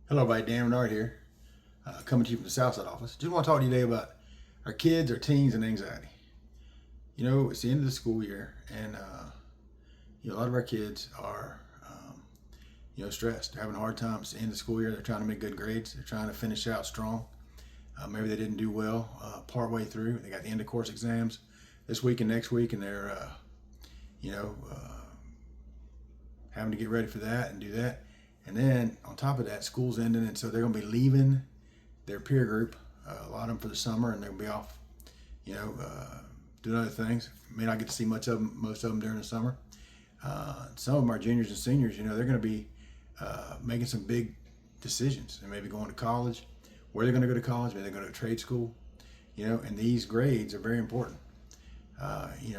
Hello, everybody. Dan Renard here, coming to you from the Southside office. Just want to talk to you today about our kids, our teens, and anxiety. You know, it's the end of the school year, and a lot of our kids are, stressed. They're having a hard time. It's the end of the school year. They're trying to make good grades. They're trying to finish out strong. Maybe they didn't do well part way through. They got the end of course exams this week and next week, and they're, you know, uh, having to get ready for that and do that. And then on top of that, school's ending, and so they're going to be leaving their peer group, a lot of them for the summer, and they'll be off, doing other things. May not get to see much of them, most of them during the summer. Some of them are juniors and seniors. They're going to be making some big decisions, and maybe going to college, where they're going to go to college, maybe they're going to trade school. And these grades are very important.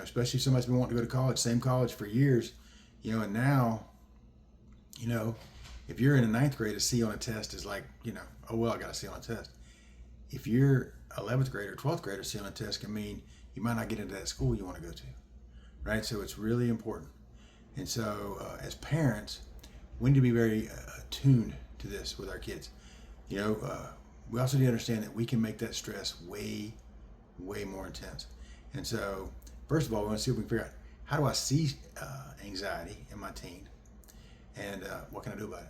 Especially if somebody's been wanting to go to college, same college for years, and now, you know, if you're in the ninth grade, a C on a test is like, oh, well, I got a C on a test. If you're 11th grade or 12th grade, a C on a test can mean you might not get into that school you want to go to, right? So it's really important. And so as parents, we need to be very attuned to this with our kids. We also need to understand that we can make that stress way, way more intense. And so, first of all, we want to see if we can figure out how do I see anxiety in my teen, and what can I do about it?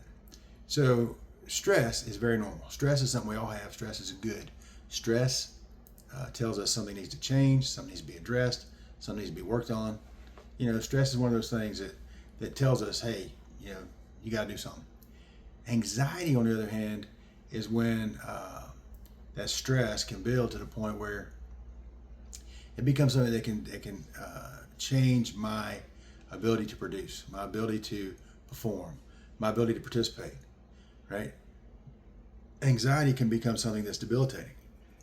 So stress is very normal. Stress is something we all have. Stress is good. Stress tells us something needs to change, something needs to be addressed, something needs to be worked on. Stress is one of those things that tells us, hey, you got to do something. Anxiety, on the other hand, is when that stress can build to the point where it becomes something that can change my ability to produce, my ability to perform, my ability to participate, right? Anxiety can become something that's debilitating.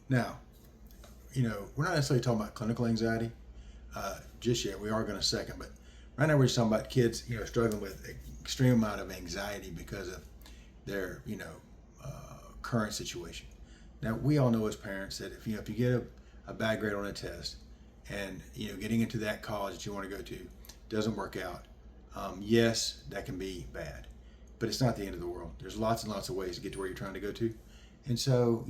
Now, we're not necessarily talking about clinical anxiety just yet. We are going to second, but right now we're just talking about kids, struggling with an extreme amount of anxiety because of their, current situation. Now, we all know as parents that if you get a bad grade on a test, and getting into that college that you want to go to doesn't work out, yes, that can be bad, but it's not the end of the world. There's lots and lots of ways to get to where you're trying to go to. And so,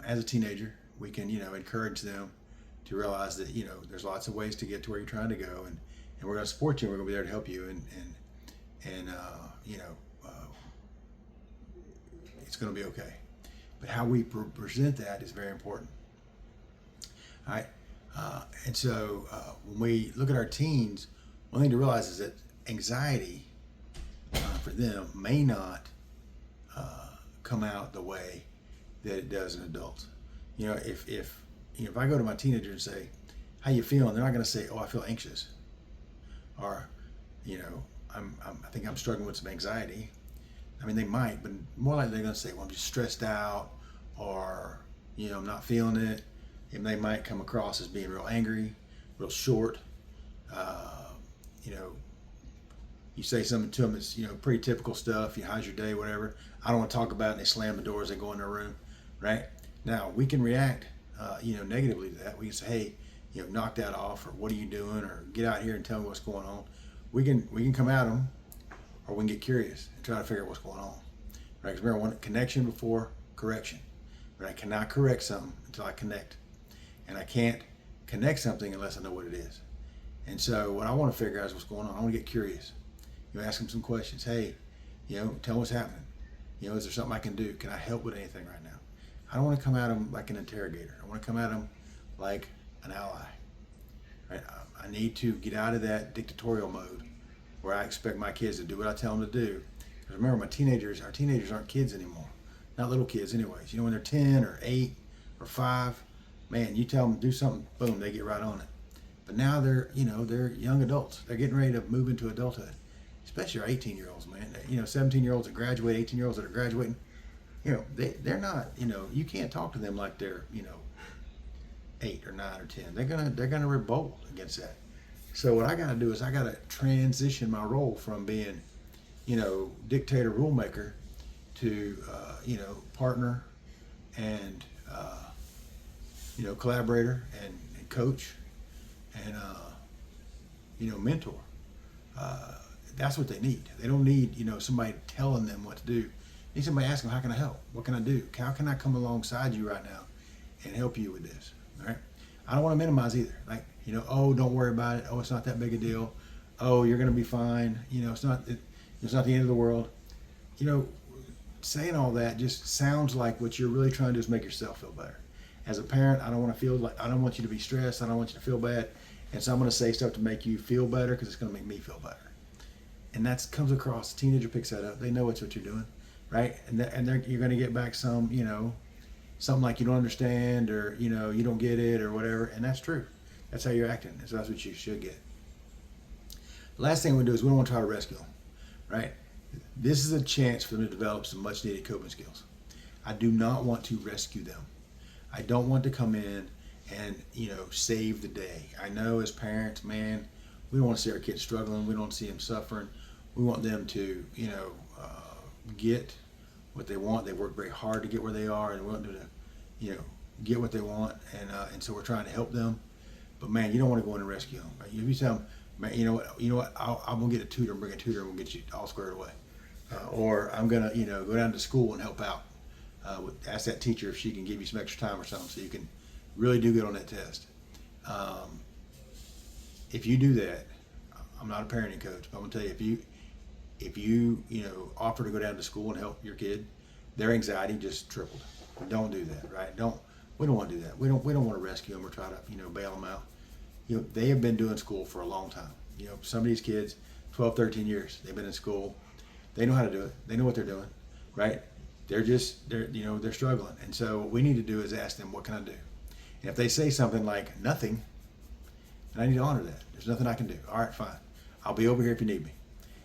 as a teenager, we can, encourage them to realize that, there's lots of ways to get to where you're trying to go, and we're going to support you, and we're going to be there to help you, and it's going to be okay. But how we present that is very important. All right. And so when we look at our teens, one thing to realize is that anxiety for them may not come out the way that it does in adults. If I go to my teenager and say, "How you feeling?" They're not going to say, "Oh, I feel anxious," or, I think I'm struggling with some anxiety. I mean, they might, but more likely they're going to say, "Well, I'm just stressed out," or, "I'm not feeling it." And they might come across as being real angry, real short. You know, you say something to them that's, pretty typical stuff. How's your day, whatever. I don't want to talk about it, and they slam the door as they go in their room, right? Now, we can react, negatively to that. We can say, hey, knock that off, or what are you doing, or get out here and tell me what's going on. We can come at them, or we can get curious and try to figure out what's going on, right? Because remember, I want connection before correction. But I cannot correct something until I connect. And I can't connect something unless I know what it is. And so what I want to figure out is what's going on. I want to get curious. Ask them some questions. Hey, tell me what's happening. Is there something I can do? Can I help with anything right now? I don't want to come at them like an interrogator. I want to come at them like an ally. Right? I need to get out of that dictatorial mode where I expect my kids to do what I tell them to do. Because remember, our teenagers aren't kids anymore. Not little kids anyways. When they're 10 or 8 or 5, man, you tell them to do something, boom, they get right on it. But now they're young adults. They're getting ready to move into adulthood, especially our 18-year-olds, man. 17-year-olds that graduate, 18-year-olds that are graduating. They're not. You can't talk to them like they're 8 or 9 or 10. They're gonna revolt against that. So what I got to do is I got to transition my role from being, dictator, rule maker, to partner and collaborator and coach and mentor. That's what they need. They don't need somebody telling them what to do. need somebody to ask them, how can I help? What can I do? How can I come alongside you right now and help you with this? All right. I don't want to minimize either. Like, oh, don't worry about it. Oh, it's not that big a deal. Oh, you're going to be fine. It's not the end of the world. Saying all that just sounds like what you're really trying to do is make yourself feel better. As a parent, I don't want you to be stressed. I don't want you to feel bad. And so I'm going to say stuff to make you feel better because it's going to make me feel better. And that comes across. The teenager picks that up. They know it's what you're doing, right? You're going to get back some, something like you don't understand, or you don't get it, or whatever. And that's true. That's how you're acting. So that's what you should get. The last thing we do is we don't want to try to rescue them, right? This is a chance for them to develop some much needed coping skills. I do not want to rescue them. I don't want to come in and save the day. I know as parents, man, we don't want to see our kids struggling. We don't want to see them suffering. We want them to get what they want. They work very hard to get where they are, and we want them to get what they want, and so we're trying to help them. But man, you don't want to go in and rescue them. Right? If you tell them, man, you know what, I'm gonna get a tutor and bring a tutor and we'll get you all squared away, or I'm gonna go down to school and help out. Ask that teacher if she can give you some extra time or something so you can really do good on that test. If you do that, I'm not a parenting coach, but I'm gonna tell you, if you offer to go down to school and help your kid, their anxiety just tripled. Don't do that, right? We don't want to do that. We don't want to rescue them or try to bail them out. They have been doing school for a long time. Some of these kids, 12, 13 years, they've been in school. They know how to do it. They know what they're doing, right? They're struggling. And so what we need to do is ask them, what can I do? And if they say something like nothing, then I need to honor that. There's nothing I can do. All right, fine. I'll be over here if you need me.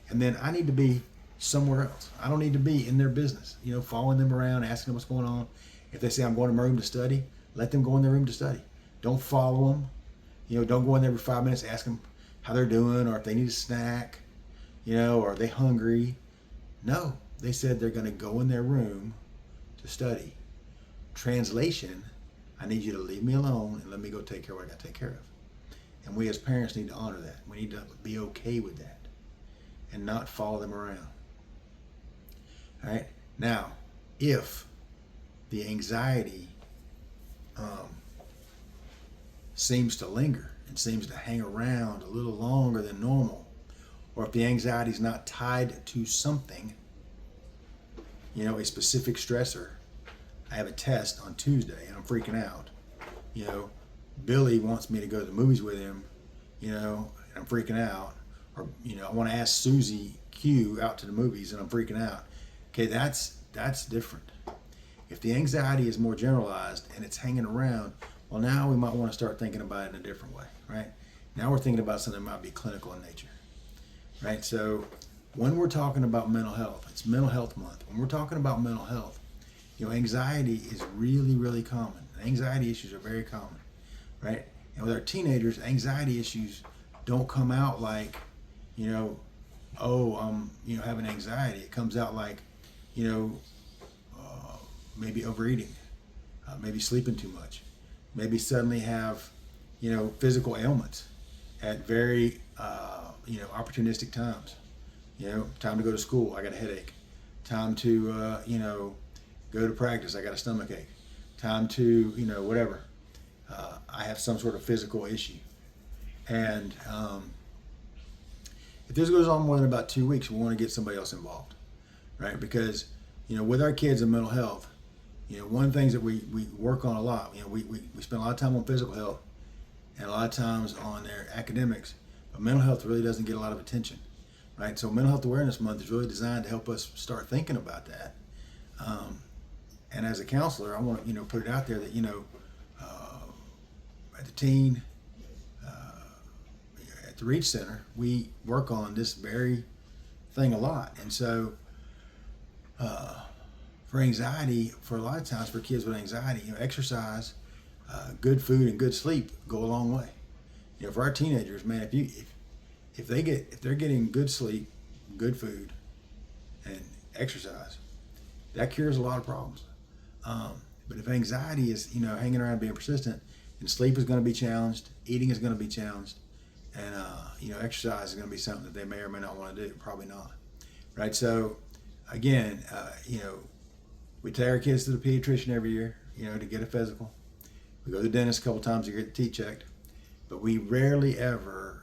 And then I need to be somewhere else. I don't need to be in their business, following them around, asking them what's going on. If they say I'm going to my room to study, let them go in their room to study. Don't follow them. Don't go in there every 5 minutes, ask them how they're doing, or if they need a snack, or are they hungry. No, they said they're going to go in their room to study. Translation, I need you to leave me alone and let me go take care of what I got to take care of. And we as parents need to honor that. We need to be okay with that and not follow them around. All right. Now, if the anxiety seems to linger and seems to hang around a little longer than normal, or if the anxiety is not tied to something, a specific stressor. I have a test on Tuesday and I'm freaking out. Billy wants me to go to the movies with him, and I'm freaking out. Or, I want to ask Susie Q out to the movies and I'm freaking out. Okay, that's different. If the anxiety is more generalized and it's hanging around, well, now we might want to start thinking about it in a different way, right? Now we're thinking about something that might be clinical in nature, right? So when we're talking about mental health, it's Mental Health Month. When we're talking about mental health, anxiety is really, really common. Anxiety issues are very common, right? And with our teenagers, anxiety issues don't come out like, having anxiety. It comes out like, maybe overeating, maybe sleeping too much, maybe suddenly have, physical ailments at very, opportunistic times. Time to go to school, I got a headache. Time to, go to practice, I got a stomach ache. Time to, whatever. I have some sort of physical issue. And if this goes on more than about 2 weeks, we want to get somebody else involved, right? Because, with our kids and mental health, one of the things that we work on a lot, we spend a lot of time on physical health and a lot of times on their academics, but mental health really doesn't get a lot of attention, right? So Mental Health Awareness Month is really designed to help us start thinking about that. And as a counselor, I want to, put it out there that, at the teen, at the Reach Center, we work on this very thing a lot. And so, for anxiety, for a lot of times for kids with anxiety, exercise, good food and good sleep go a long way. For our teenagers, man, if they're getting good sleep, good food, and exercise, that cures a lot of problems. But if anxiety is, hanging around being persistent, then sleep is going to be challenged, eating is going to be challenged, and exercise is going to be something that they may or may not want to do. Probably not, right? So again, we take our kids to the pediatrician every year, to get a physical. We go to the dentist a couple times to get the teeth checked, but we rarely ever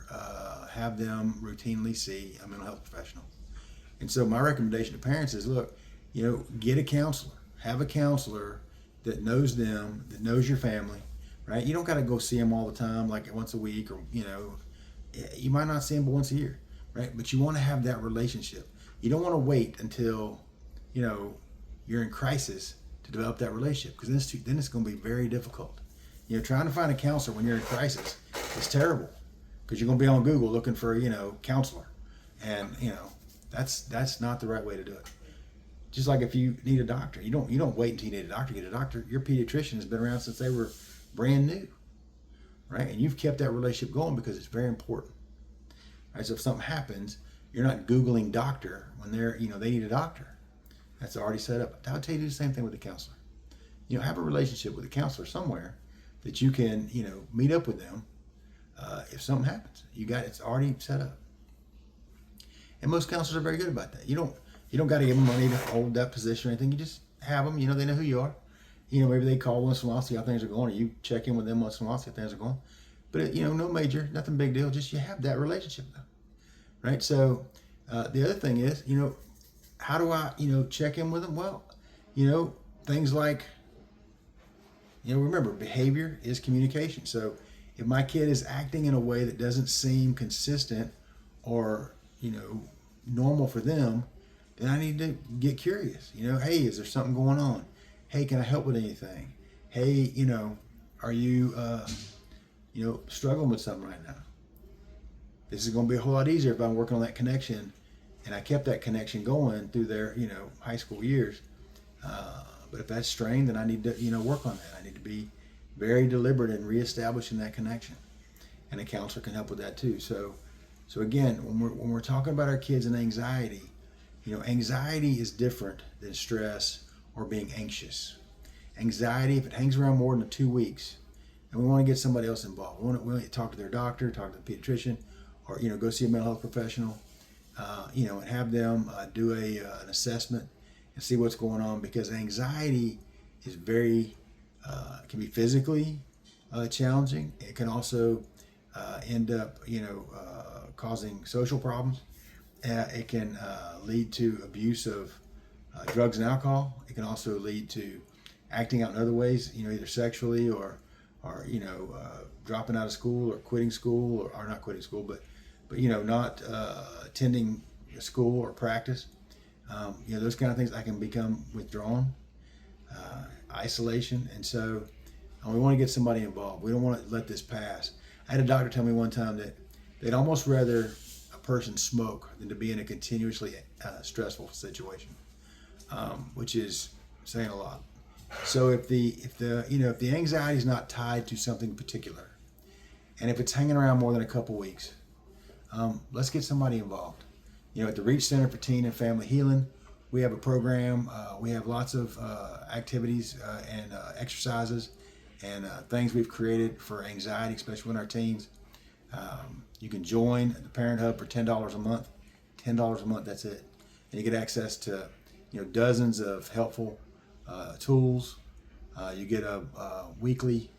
have them routinely see a mental health professional. And so my recommendation to parents is, look, get a counselor. Have a counselor that knows them, that knows your family, right? You don't got to go see them all the time, like once a week, or you might not see them but once a year, right? But you want to have that relationship. You don't want to wait until you're in crisis to develop that relationship, because then it's going to be very difficult. Trying to find a counselor when you're in crisis is terrible, because you're going to be on Google looking for counselor, and that's not the right way to do it. Just like if you need a doctor, you don't wait until you need a doctor to get a doctor. Your pediatrician has been around since they were brand new, right? And you've kept that relationship going because it's very important, right? So if something happens, you're not Googling doctor when they need a doctor. That's already set up. I would tell you to do the same thing with the counselor. Have a relationship with a counselor somewhere that you can meet up with them if something happens. It's already set up. And most counselors are very good about that. You don't got to give them money to hold that position or anything. You just have them. They know who you are. Maybe they call once in a while, see how things are going, or you check in with them once in a while, see how things are going. But no major, nothing big deal. Just you have that relationship, though, right? So the other thing is, how do I check in with them? Well, things like remember, behavior is communication. So if my kid is acting in a way that doesn't seem consistent or normal for them, then I need to get curious. Hey, is there something going on? Hey, can I help with anything? Hey, are you struggling with something right now? This is going to be a whole lot easier if I'm working on that connection, and I kept that connection going through their high school years. But if that's strained, then I need to work on that. I need to be very deliberate in reestablishing that connection, and a counselor can help with that too. So again, when we're talking about our kids and anxiety, anxiety is different than stress or being anxious. Anxiety, if it hangs around more than 2 weeks, and we want to get somebody else involved. We want to talk to their doctor, talk to the pediatrician, or go see a mental health professional, and have them do an assessment and see what's going on, because anxiety is can be physically challenging. It can also end up causing social problems. It can lead to abuse of drugs and alcohol. It can also lead to acting out in other ways, either sexually or dropping out of school or quitting school, or not quitting school, but not attending school or practice. Those kind of things. I can become withdrawn, isolation, and so we want to get somebody involved. We don't want to let this pass. I had a doctor tell me one time that they'd almost rather a person smoke than to be in a continuously stressful situation, which is saying a lot. So if the anxiety is not tied to something particular, and if it's hanging around more than a couple weeks, let's get somebody involved. At the Reach Center for Teen and Family Healing, we have a program. We have lots of activities and exercises and things we've created for anxiety, especially with our teens. You can join the Parent Hub for $10 a month. $10 a month, that's it. And you get access to dozens of helpful tools. You get a weekly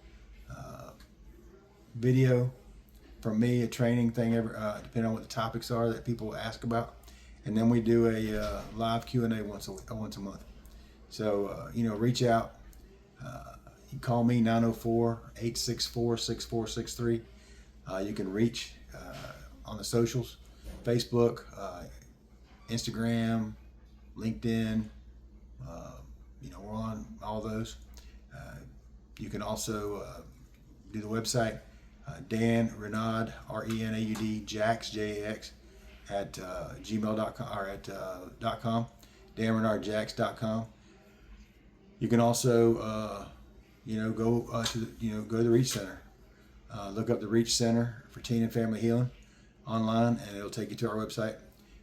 video from me, a training thing, depending on what the topics are that people ask about. And then we do a live Q&A once a month. So, reach out. You can call me, 904-864-6463. You can reach on the socials, Facebook, Instagram, LinkedIn. We're on all those. You can also do the website, Dan Renaud, RENAUD, Jax, JAX, at gmail.com or at .com, danrenaudjax.com. You can also go to the Reach Center. Look up the Reach Center for Teen and Family Healing online, and it'll take you to our website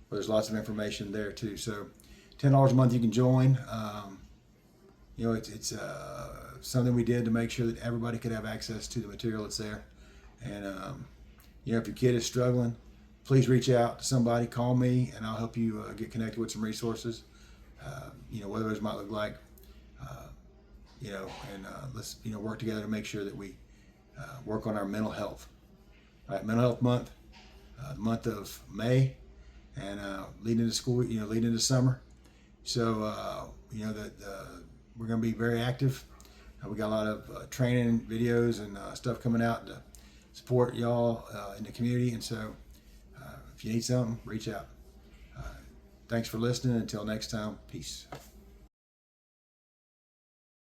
where there's lots of information there too. So $10 a month you can join. It's something we did to make sure that everybody could have access to the material that's there. And if your kid is struggling, please reach out to somebody. Call me, and I'll help you get connected with some resources. what those might look like. And let's work together to make sure that we work on our mental health. All right, Mental Health Month, the month of May, and leading into school, leading into summer. So that we're going to be very active. We got a lot of training videos and stuff coming out to support y'all in the community. And so if you need something, reach out. Thanks for listening. Until next time, peace.